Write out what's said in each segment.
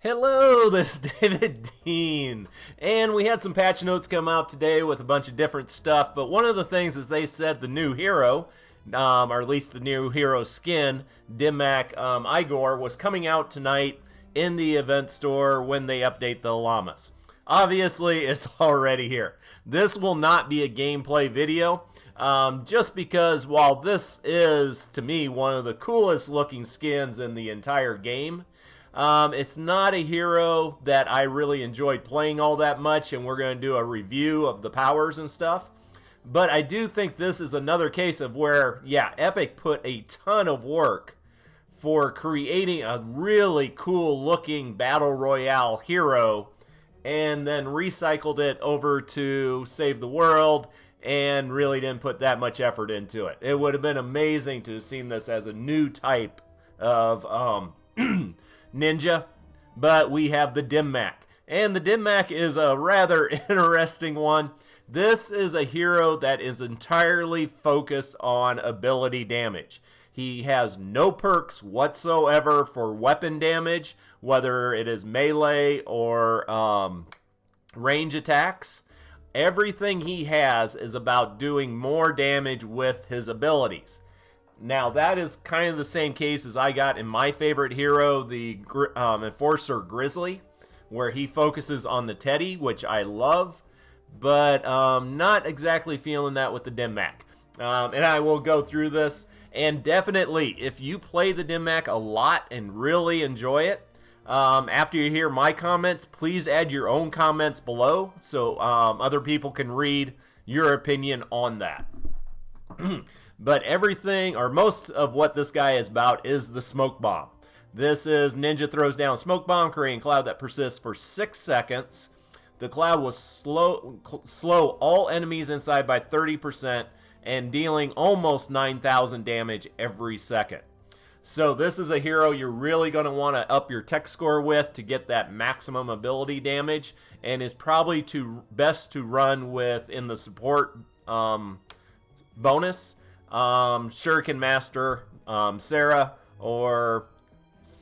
Hello, this is David Dean, and we had some patch notes come out today with a bunch of different stuff, but one of the things is they said the new hero, or at least the new hero skin, Dimmak Igor, was coming out tonight in the event store when they update the llamas. Obviously, it's already here. This will not be a gameplay video, just because while this is, to me, one of the coolest looking skins in the entire game, it's not a hero that I really enjoyed playing all that much, and we're going to do a review of the powers and stuff. But I do think this is another case of where, yeah, Epic put a ton of work for creating a really cool looking Battle Royale hero and then recycled it over to Save the World and really didn't put that much effort into it. It would have been amazing to have seen this as a new type of ninja, but we have the Dimmak. And the Dimmak is a rather interesting one. This is a hero that is entirely focused on ability damage. He has no perks whatsoever for weapon damage, whether it is melee or range attacks. Everything he has is about doing more damage with his abilities. Now, that is kind of the same case as I got in my favorite hero, the Enforcer Grizzly, where he focuses on the Teddy, which I love, but not exactly feeling that with the Dimmak. And I will go through this, and definitely, if you play the Dimmak a lot and really enjoy it, after you hear my comments, please add your own comments below so other people can read your opinion on that. But everything, or most of what this guy is about, is the smoke bomb. This is Ninja throws down a smoke bomb, creating a cloud that persists for 6 seconds. The cloud will slow all enemies inside by 30% and dealing almost 9,000 damage every second. So this is a hero you're really going to want to up your tech score with to get that maximum ability damage, and is probably best to run with in the support bonus. Shuriken Master, Sarah, or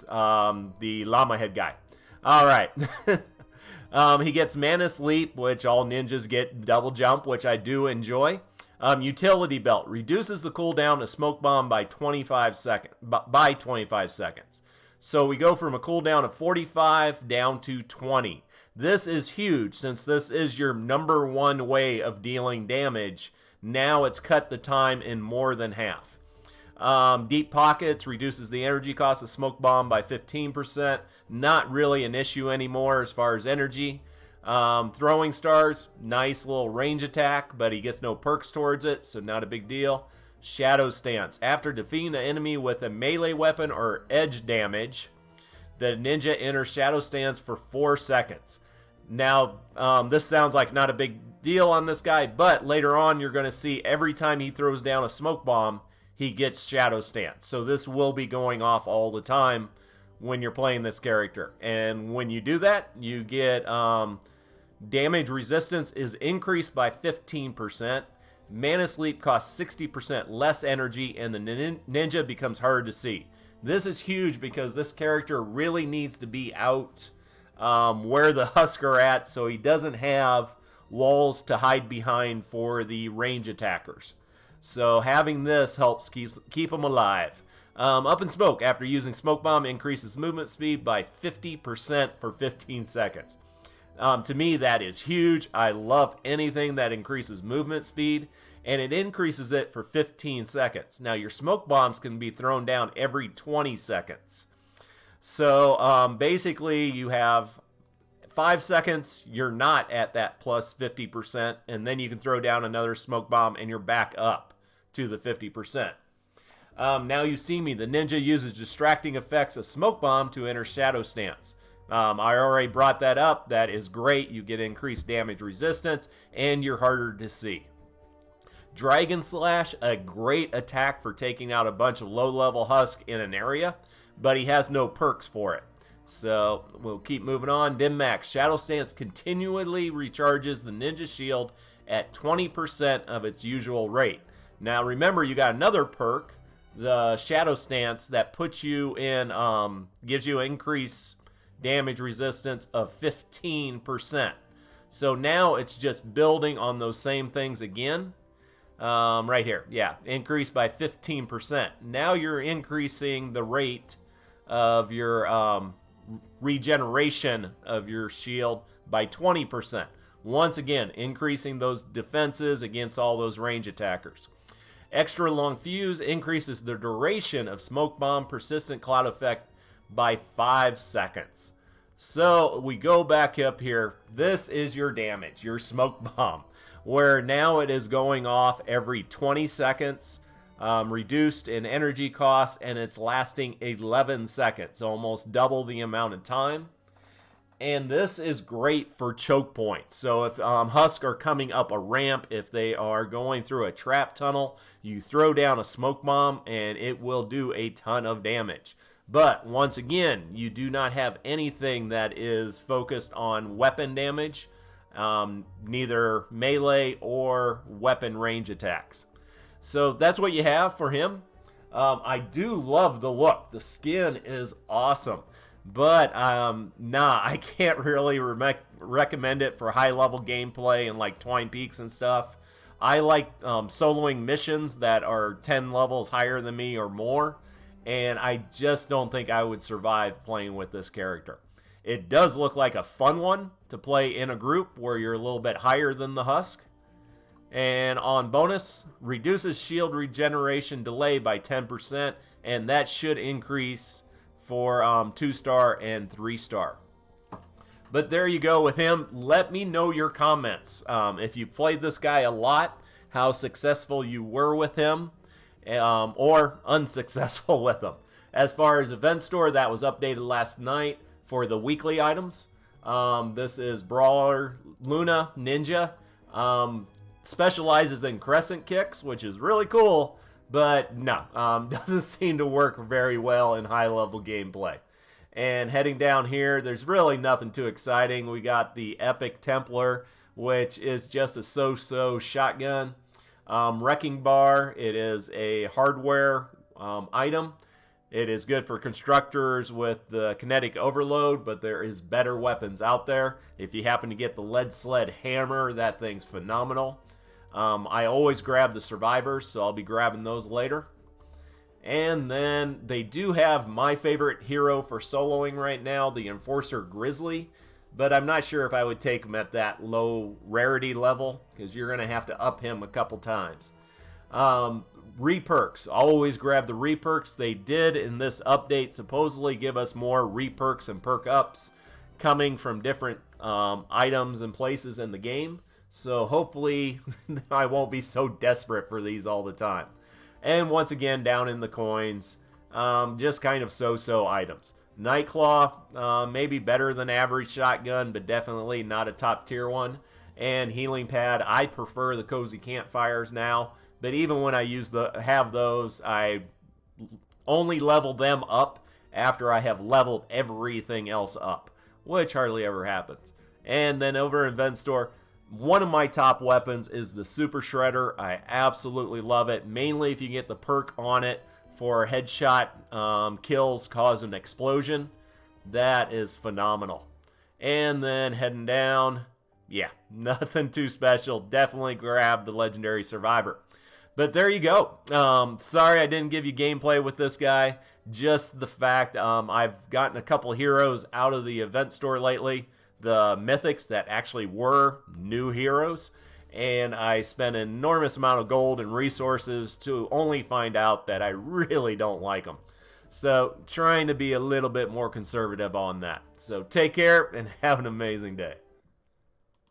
the Llama Head guy. Alright. He gets Mana Sleep, which all ninjas get double jump, which I do enjoy. Utility Belt reduces the cooldown of Smoke Bomb by 25 seconds. So we go from a cooldown of 45 down to 20. This is huge since this is your number one way of dealing damage. Now it's cut the time in more than half. Deep Pockets reduces the energy cost of Smoke Bomb by 15%. Not really an issue anymore as far as energy. Throwing Stars, nice little range attack, but he gets no perks towards it, so not a big deal. Shadow Stance. After defeating an enemy with a melee weapon or edge damage, the ninja enters Shadow Stance for 4 seconds. Now, this sounds like not a big deal on this guy, but later on you're going to see every time he throws down a smoke bomb, he gets Shadow Stance. So this will be going off all the time when you're playing this character. And when you do that, you get damage resistance is increased by 15%. Mana Sleep costs 60% less energy, and the ninja becomes hard to see. This is huge because this character really needs to be out where the husks are at, so he doesn't have walls to hide behind for the range attackers. So having this helps keep him alive. Up in Smoke, after using Smoke Bomb, increases movement speed by 50% for 15 seconds. To me, that is huge. I love anything that increases movement speed, and it increases it for 15 seconds. Now, your smoke bombs can be thrown down every 20 seconds. So basically, you have 5 seconds, you're not at that plus 50%, and then you can throw down another smoke bomb, and you're back up to the 50%. Now you see me. The ninja uses distracting effects of smoke bomb to enter Shadow Stance. I already brought that up. That is great. You get increased damage resistance, and you're harder to see. Dragon Slash, a great attack for taking out a bunch of low-level husk in an area, but he has no perks for it. So we'll keep moving on. Dimmak, Shadow Stance continually recharges the ninja shield at 20% of its usual rate. Now remember, you got another perk, the Shadow Stance, that puts you in, gives you increase damage resistance of 15%. So now it's just building on those same things again. Right here, yeah, increased by 15%. Now you're increasing the rate of your regeneration of your shield by 20%. Once again, increasing those defenses against all those range attackers. Extra long fuse increases the duration of smoke bomb persistent cloud effect by 5 seconds. So we go back up here. This is your damage, your smoke bomb, where now it is going off every 20 seconds, reduced in energy cost, and it's lasting 11 seconds, almost double the amount of time. And this is great for choke points. So if Husk are coming up a ramp, if they are going through a trap tunnel, you throw down a smoke bomb and it will do a ton of damage. But once again, you do not have anything that is focused on weapon damage, neither melee or weapon range attacks. So that's what you have for him. I do love the look. The skin is awesome. But, I can't really recommend it for high-level gameplay and, like, Twine Peaks and stuff. I like soloing missions that are 10 levels higher than me or more, and I just don't think I would survive playing with this character. It does look like a fun one to play in a group where you're a little bit higher than the Husk. And on bonus, reduces shield regeneration delay by 10%, and that should increase for 2-star and 3-star. But there you go with him. Let me know your comments. If you played this guy a lot, how successful you were with him, or unsuccessful with him. As far as Event Store, that was updated last night for the weekly items. This is Brawler Luna Ninja. Specializes in crescent kicks, which is really cool. But no, doesn't seem to work very well in high-level gameplay. And heading down here, there's really nothing too exciting. We got the Epic Templar, which is just a so-so shotgun. Wrecking Bar, it is a hardware item. It is good for constructors with the kinetic overload, but there is better weapons out there. If you happen to get the Lead Sled Hammer, that thing's phenomenal. I always grab the survivors, so I'll be grabbing those later. And then they do have my favorite hero for soloing right now, the Enforcer Grizzly. But I'm not sure if I would take him at that low rarity level, because you're going to have to up him a couple times. RePerks. Always grab the RePerks. They did in this update supposedly give us more RePerks and perk ups coming from different items and places in the game. So hopefully I won't be so desperate for these all the time. And once again, down in the coins, just kind of so-so items. Nightclaw, maybe better than average shotgun, but definitely not a top tier one. And Healing Pad, I prefer the Cozy Campfires now. But even when I have those, I only level them up after I have leveled everything else up, which hardly ever happens. And then over in Event Store, one of my top weapons is the Super Shredder. I absolutely love it, mainly if you get the perk on it for headshot kills cause an explosion. That is phenomenal. And then heading down, yeah, nothing too special. Definitely grab the Legendary Survivor. But there you go. Sorry I didn't give you gameplay with this guy. Just the fact I've gotten a couple heroes out of the Event Store lately. The mythics that actually were new heroes, and I spent an enormous amount of gold and resources to only find out that I really don't like them. So trying to be a little bit more conservative on that. So take care and have an amazing day.